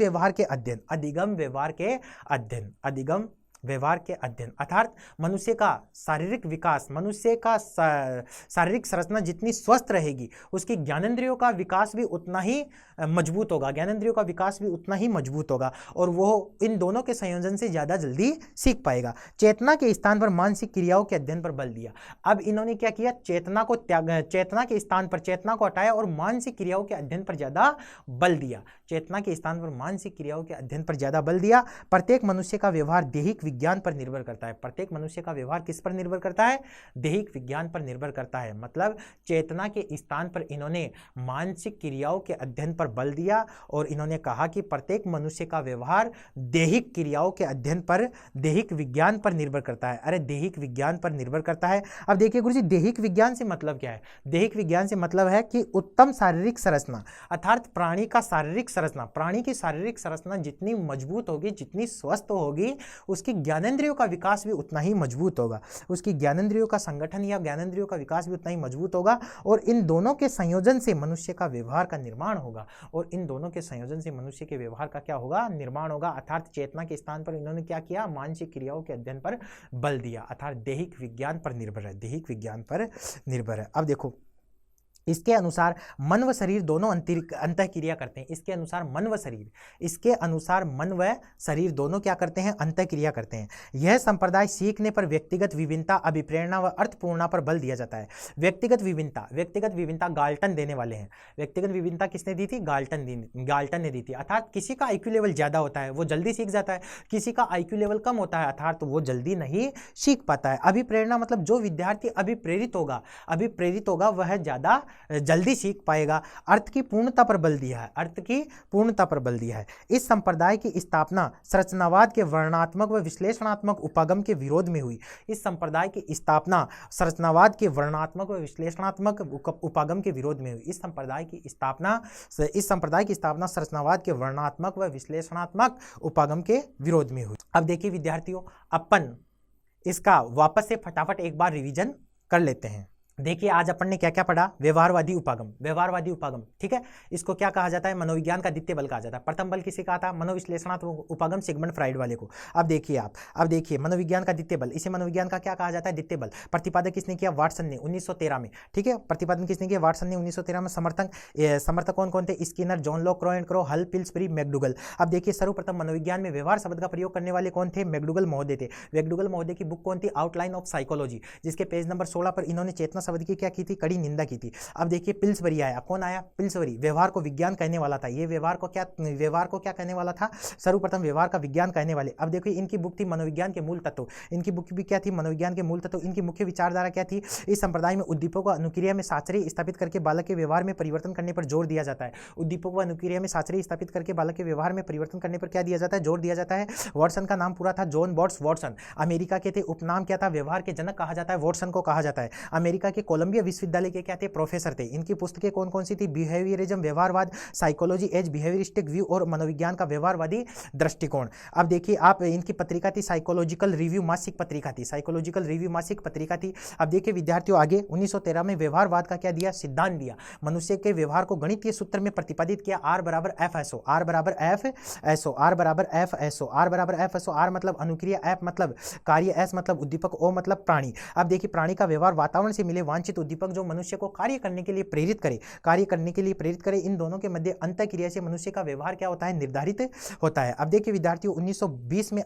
व्यवहार के अध्ययन, अर्थात मनुष्य का शारीरिक विकास, मनुष्य का शारीरिक संरचना जितनी स्वस्थ रहेगी, उसकी ज्ञानेंद्रियों का विकास भी उतना ही मजबूत होगा, और वो इन दोनों के संयोजन से ज़्यादा जल्दी सीख पाएगा। चेतना के स्थान पर मानसिक क्रियाओं के अध्ययन पर बल दिया। अब इन्होंने क्या किया? चेतना के स्थान पर चेतना को हटाया और मानसिक क्रियाओं के अध्ययन पर ज़्यादा बल दिया। चेतना के स्थान पर मानसिक क्रियाओं के अध्ययन पर ज़्यादा बल दिया। प्रत्येक मनुष्य का व्यवहार दैहिक विज्ञान पर निर्भर करता है। प्रत्येक मनुष्य का व्यवहार किस पर निर्भर करता है? दैहिक विज्ञान पर निर्भर करता है। मतलब चेतना के स्थान पर इन्होंने मानसिक क्रियाओं के अध्ययन पर बल दिया और इन्होंने कहा कि प्रत्येक मनुष्य का व्यवहार दैहिक क्रियाओं के अध्ययन पर, दैहिक विज्ञान पर निर्भर करता है। अरे दैहिक विज्ञान पर निर्भर करता है। अब देखिए गुरुजी, दैहिक विज्ञान से मतलब क्या है? दैहिक विज्ञान से मतलब है कि उत्तम शारीरिक संरचना, अर्थात प्राणी का शारीरिक संरचना, प्राणी की शारीरिक संरचना जितनी मजबूत होगी, जितनी स्वस्थ होगी, उसकी ज्ञानेंद्रियों का विकास भी उतना ही मजबूत होगा। उसकी ज्ञानेंद्रियों का संगठन या ज्ञानेंद्रियों का विकास भी उतना ही मजबूत होगा। और इन दोनों के संयोजन से मनुष्य का व्यवहार का निर्माण होगा। निर्माण होगा। अर्थात चेतना के स्थान पर इन्होंने क्या किया? मानसिक क्रियाओं के अध्ययन पर बल दिया। अर्थात दैहिक विज्ञान पर निर्भर है। अब देखो, इसके अनुसार मन व शरीर दोनों अंतःक्रिया करते हैं। इसके अनुसार मन व शरीर दोनों क्या करते हैं? अंतःक्रिया करते हैं। यह संप्रदाय सीखने पर व्यक्तिगत विभिन्नता, अभिप्रेरणा व अर्थपूर्णता पर बल दिया जाता है। व्यक्तिगत विभिन्नता गाल्टन देने वाले हैं। व्यक्तिगत विभिन्नता किसने दी थी? गाल्टन ने दी थी। अर्थात किसी का IQ लेवल ज़्यादा होता है, वो जल्दी सीख जाता है। किसी का IQ लेवल कम होता है, अर्थात तो वो जल्दी नहीं सीख पाता है। अभिप्रेरणा मतलब जो विद्यार्थी अभिप्रेरित होगा वह ज़्यादा जल्दी सीख पाएगा। अर्थ की पूर्णता पर बल दिया है, अर्थ की पूर्णता पर बल दिया है। इस संप्रदाय की स्थापना संरचनावाद के वर्णनात्मक व विश्लेषणात्मक उपागम के विरोध में हुई। इस संप्रदाय की स्थापना संरचनावाद के वर्णनात्मक व विश्लेषणात्मक उपागम के विरोध में हुई। इस संप्रदाय की स्थापना संरचनावाद के वर्णनात्मक व विश्लेषणात्मक उपागम के विरोध में हुई। अब देखिए विद्यार्थियों, अपन इसका वापस से फटाफट एक बार रिवीजन कर लेते हैं। देखिए आज अपन ने क्या क्या पढ़ा, व्यवहारवादी उपागम, व्यवहारवादी उपागम, ठीक है। इसको क्या कहा जाता है, मनोविज्ञान का द्वितीय बल कहा जाता है। प्रथम बल किसे कहा था, मनोविश्लेषणात्मक उपागम सिगमंड फ्राइड वाले को। अब देखिए मनोविज्ञान का द्वितीय बल, इसे मनोविज्ञान का क्या कहा जाता है, द्वितीय बल। प्रतिपादन किसने किया, वाटसन ने 1913 में, ठीक है। प्रतिपादन किसने किया, वाटसन ने 1913 में। समर्थक कौन कौन थे, Skinner, John Locke, क्रॉ and crow, हल, पिल्सबरी, मैकडूगल। अब देखिए सर्वप्रथम मनोविज्ञान में व्यवहार शब्द का प्रयोग करने वाले कौन थे, मैकडूगल महोदय थे। मैकडूगल महोदय की बुक कौन थी, आउटलाइन ऑफ साइकोलॉजी, जिसके पेज नंबर 16 पर इन्होंने चेतना शब्द की क्या की थी, कड़ी निंदा की थी। अब देखिए पिल्सबरी आया, कौन आया, पिल्सबरी। व्यवहार को विज्ञान कहने वाला था ये, व्यवहार को क्या कहने वाला था, सर्वप्रथम व्यवहार का विज्ञान कहने वाले। अब देखिए इनकी बुक थी मनोविज्ञान के मूल तत्व, इनकी बुक भी क्या थी, मनोविज्ञान के मूल तत्व। इनकी मुख्य विचारधारा क्या थी, इस संप्रदाय में उद्दीपकों को अनुक्रिया में साचर्य स्थापित करके बालक के व्यवहार में परिवर्तन करने पर जोर दिया जाता है। उद्दीपकों को अनुक्रिया में साचर्य स्थापित करके बालक के व्यवहार में परिवर्तन करने पर क्या दिया जाता है, जोर दिया जाता है। वाटसन का नाम पूरा था जॉन बॉट्स वाटसन, अमेरिका के थे। उपनाम क्या था, व्यवहार के जनक कहा जाता है, वाटसन को कहा जाता है। अमेरिका के कोलंबिया विश्वविद्यालय के क्या थे, प्रोफेसर थे। इनकी पुस्तकें कौन कौन सी थी, बिहेवियरिज्म व्यवहारवाद, साइकोलॉजी एज बिहेवियरिस्टिक व्यू और मनोविज्ञान का व्यवहारवादी दृष्टिकोण। अब देखिए आप, इनकी पत्रिका थी साइकोलॉजिकल रिव्यू मासिक पत्रिका थी, साइकोलॉजिकल रिव्यू मासिक पत्रिका थी। अब देखिए विद्यार्थियों आगे 1913 में व्यवहारवाद का क्या दिया, सिद्धांत दिया। मनुष्य के व्यवहार को गणितीय सूत्र में प्रतिपादित किया, आर बराबर एफ एसओ, आर बराबर एफ एसओ, आर बराबर एफ एसओ, आर बराबर एफ एसओ। आर मतलब अनुक्रिया, एफ मतलब कार्य, एस मतलब उद्दीपक, ओ मतलब प्राणी। अब देखिए प्राणी का व्यवहार वातावरण से मिले वांछित उद्दीपक जो मनुष्य को कार्य करने के लिए प्रेरित करे, इन दोनों के मध्य अंतःक्रिया से मनुष्य का व्यवहार क्या होता है, निर्धारित होता है। अब देखिए विद्यार्थियों 1920 में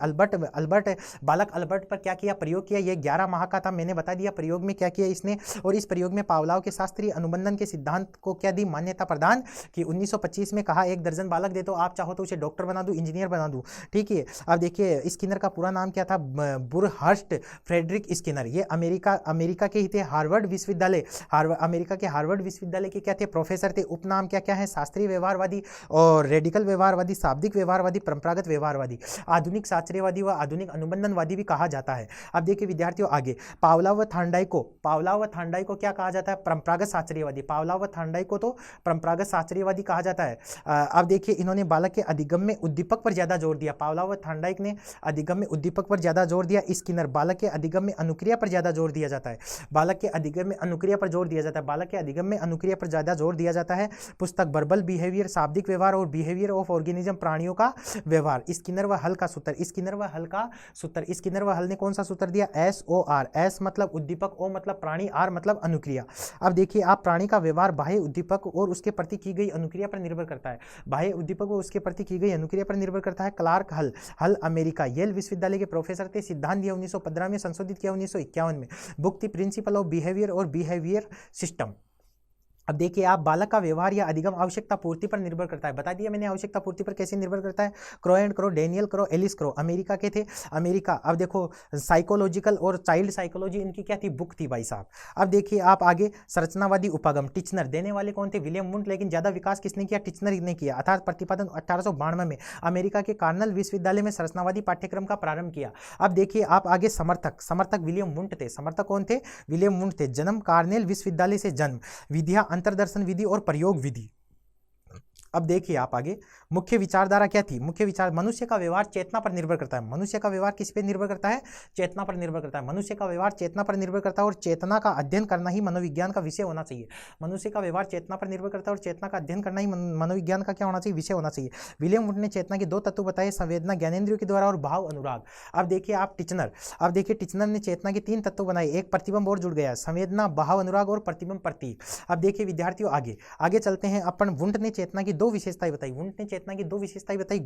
बालक अल्बर्ट पर क्या किया, प्रयोग किया। ये 11 माह का था, मैंने बता दिया प्रयोग में क्या किया इसने। और इस प्रयोग में पावलोव के शास्त्रीय अनुबंधन के सिद्धांत को क्या दी, मान्यता प्रदान की। 1925 में कहा 1 दर्जन बालक दे दो, आप चाहो तो उसे डॉक्टर बना दूं, इंजीनियर बना दूं, ठीक है। अब देखिए स्किनर का पूरा नाम क्या था, बुरहर्स्ट फ्रेडरिक स्किनर। ये अमेरिका के ही थे, हार्वर्ड विश्वविद्यालय, अमेरिका के हार्वर्ड विश्वविद्यालय के क्या थे, प्रोफेसर थे। उपनाम क्या क्या है, शास्त्रीय व्यवहारवादी और रेडिकल व्यवहारवादी, शाब्दिक व्यवहारवादी, परंपरागत व्यवहारवादी, आधुनिक शास्त्रीयवादी व आधुनिक अनुबंधनवादी भी कहा जाता है। अब देखिए विद्यार्थियों आगे, पावलोव व थांडाई को क्या कहा जाता है, परंपरागत शास्त्रीयवादी। पावलोव व थांडाई को तो परंपरागत शास्त्रीयवादी कहा जाता है। अब देखिए इन्होंने बालक के अधिगम में उद्दीपक पर ज्यादा जोर दिया। पावलोव व थांडाई ने अधिगम में उद्दीपक पर ज्यादा जोर दिया। स्किनर बालक के अधिगम में अनुक्रिया पर ज्यादा जोर दिया जाता है, बालक के अधिगम में अनुक्रिया पर जोर दिया जाता है, बालक के अधिगम में अनुक्रिया पर ज्यादा जोर दिया जाता है। पुस्तक बर्बल बिहेवियर, शाब्दिक व्यवहार और बिहेवियर ऑफ ऑर्गेनिज्म, प्राणियों का व्यवहार। स्किनर व हल का सूत्र, स्किनर व हल ने कौन सा सूत्र दिया, SOR। एस मतलब उद्दीपक, ओ मतलब प्राणी, आर मतलब अनुक्रिया। अब देखिए आप, प्राणी का व्यवहार बाह्य उद्दीपक और उसके प्रति की गई अनुक्रिया पर निर्भर करता है, बाह्य उद्दीपक और उसके प्रति की गई अनुक्रिया पर निर्भर करता है। क्लार्क हल अमेरिका, येल विश्वविद्यालय के प्रोफेसर थे। सिद्धांत दिया 1915 में, संशोधित किया 1951 में। बुक थी प्रिंसिपल ऑफ बिहेवियर और बिहेवियर सिस्टम। अब देखिए आप, बालक का व्यवहार या अधिगम आवश्यकता पूर्ति पर निर्भर करता है, बता दिया मैंने आवश्यकता पूर्ति पर कैसे निर्भर करता है। Crow and Crow, Daniel Crow, Alice Crow, America के थे, अमेरिका। अब देखो साइकोलॉजिकल और चाइल्ड साइकोलॉजी इनकी क्या थी, बुक थी भाई साहब। अब देखिए आप आगे, संरचनावादी उपागम, टिचनर। देने वाले कौन थे, विलियम वुंट। लेकिन ज्यादा विकास किसने किया, टिचनर ने किया। अर्थात प्रतिपादन 1892 में अमेरिका के कार्नेल विश्वविद्यालय में संरचनावादी पाठ्यक्रम का प्रारंभ किया। अब देखिए आप आगे, समर्थक विलियम वुंट थे। समर्थक कौन थे, विलियम वुंट थे। जन्म कार्नेल विश्वविद्यालय से जन्म, विधियां अंतर्दर्शन विधि और प्रयोग विधि। अब देखिए आप आगे, मुख्य विचारधारा क्या थी, मुख्य विचार, मनुष्य का व्यवहार चेतना पर निर्भर करता है। मनुष्य का व्यवहार किस पे निर्भर करता है, चेतना पर निर्भर करता है। मनुष्य का व्यवहार चेतना पर निर्भर करता है और चेतना का अध्ययन करना ही मनोविज्ञान का विषय होना चाहिए। मनुष्य का व्यवहार चेतना पर निर्भर करता है और चेतना का अध्ययन करना ही मनोविज्ञान का क्या होना चाहिए, विषय होना चाहिए। विलियम वुड ने चेतना के 2 तत्व बताए, संवेदना ज्ञानेंद्रियों के द्वारा और भाव अनुराग। अब देखिए आप, टिचनर ने चेतना के 3 तत्व बनाए, एक प्रतिबिंब और जुड़ गया, संवेदना, भाव अनुराग और प्रतिबिंब प्रतीक। अब देखिए विद्यार्थियों आगे चलते हैं अपन। वुंट ने चेतना की 2 विशेषताएं बताई,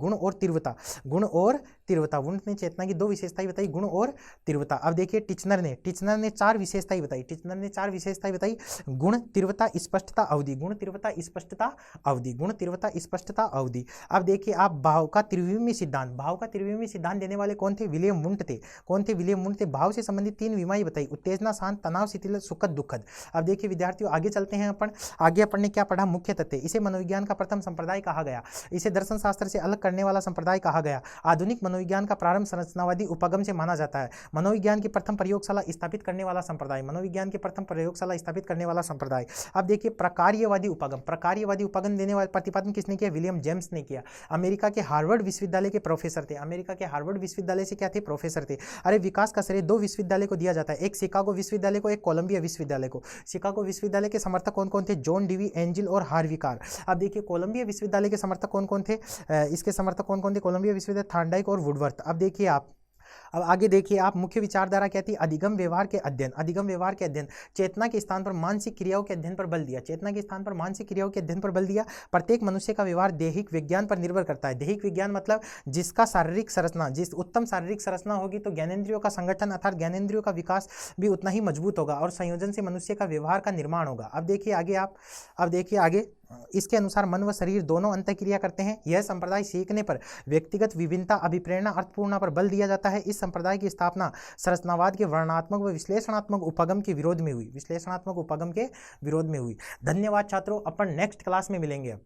गुण और तीव्रता। वुंट ने चेतना की 2 विशेषताएं बताई, गुण और तीव्रता। अब देखिए टिचनर ने 4 विशेषताएं बताई। टिचनर ने 4 विशेषताएं बताई, गुण, तीव्रता, स्पष्टता, अवधि। गुण, तीव्रता, स्पष्टता, अवधि। गुण, तीव्रता, स्पष्टता, अवधि। अब देखिए आप भाव का त्रिविमीय सिद्धांत, भाव का त्रिविमीय सिद्धांत देने वाले कौन थे? विलियम वुंट थे। कौन थे? विलियम वुंट थे। भाव से संबंधित 3 विमाएं बताई, उत्तेजना, शांत, तनाव, शिथिल, सुखद, दुखद। अब देखिए विद्यार्थियों आगे चलते हैं अपन। आगे अपन ने क्या पढ़ा? मुख्य तथ्य। इसे मनोविज्ञान का प्रथम संप्रदाय कहा गया, इसे दर्शन शास्त्र से अलग करने वाला संप्रदाय कहा गया। आधुनिक मनोविज्ञान का प्रारंभ संरचनावादी उपगम से माना जाता है। मनोविज्ञान की प्रथम प्रयोगशाला स्थापित करने वाला संप्रदाय, मनोविज्ञान की प्रथम प्रयोगशाला स्थापित करने वाला संप्रदाय। अब देखिए प्रकार्यवादी उपगम, प्रकार्यवादी उपगम देने वाले प्रतिपादन किसने किया? विलियम जेम्स ने किया। अमेरिका के हार्वर्ड विश्वविद्यालय के प्रोफेसर थे। अमेरिका के हार्वर्ड विश्वविद्यालय से क्या थे? प्रोफेसर थे। अरे विकास का श्रेय 2 विश्वविद्यालय को दिया जाता है, एक शिकागो विश्वविद्यालय को, एक कोलंबिया विश्वविद्यालय को। शिकागो विश्वविद्यालय के समर्थक कौन कौन थे? जॉन डीवी, एंजिल और हार्वी कार। अब देखिए कोलंबिया विश्वविद्यालय के समर्थक कौन कौन थे? इसके समर्थक कौन कौन थे? कोलंबिया विश्वविद्यालय, थॉर्नडाइक और वुडवर्थ। अब देखिए आप, अब आगे देखिए आप, मुख्य विचारधारा क्या थी? अधिगम व्यवहार के अध्ययन, अधिगम व्यवहार के अध्ययन। चेतना के स्थान पर मानसिक क्रियाओं के अध्ययन पर बल दिया, चेतना के स्थान पर मानसिक क्रियाओं के अध्ययन पर बल दिया। प्रत्येक मनुष्य का व्यवहार दैहिक विज्ञान पर निर्भर करता है। दैहिक विज्ञान मतलब जिसका शारीरिक संरचना, जिस उत्तम शारीरिक संरचना होगी तो ज्ञानेंद्रियों का संगठन अर्थात ज्ञानेंद्रियों का विकास भी उतना ही मजबूत होगा और संयोजन से मनुष्य का व्यवहार का निर्माण होगा। अब देखिए आगे आप, अब देखिए आगे, इसके अनुसार मन व शरीर दोनों अंतःक्रिया करते हैं। यह संप्रदाय सीखने पर व्यक्तिगत विभिन्नता, अभिप्रेरणा, अर्थपूर्णता पर बल दिया जाता है। इस संप्रदाय की स्थापना संरचनावाद के वर्णनात्मक व विश्लेषणात्मक उपगम के विरोध में हुई, विश्लेषणात्मक उपगम के विरोध में हुई। धन्यवाद छात्रों, अपन नेक्स्ट क्लास में मिलेंगे।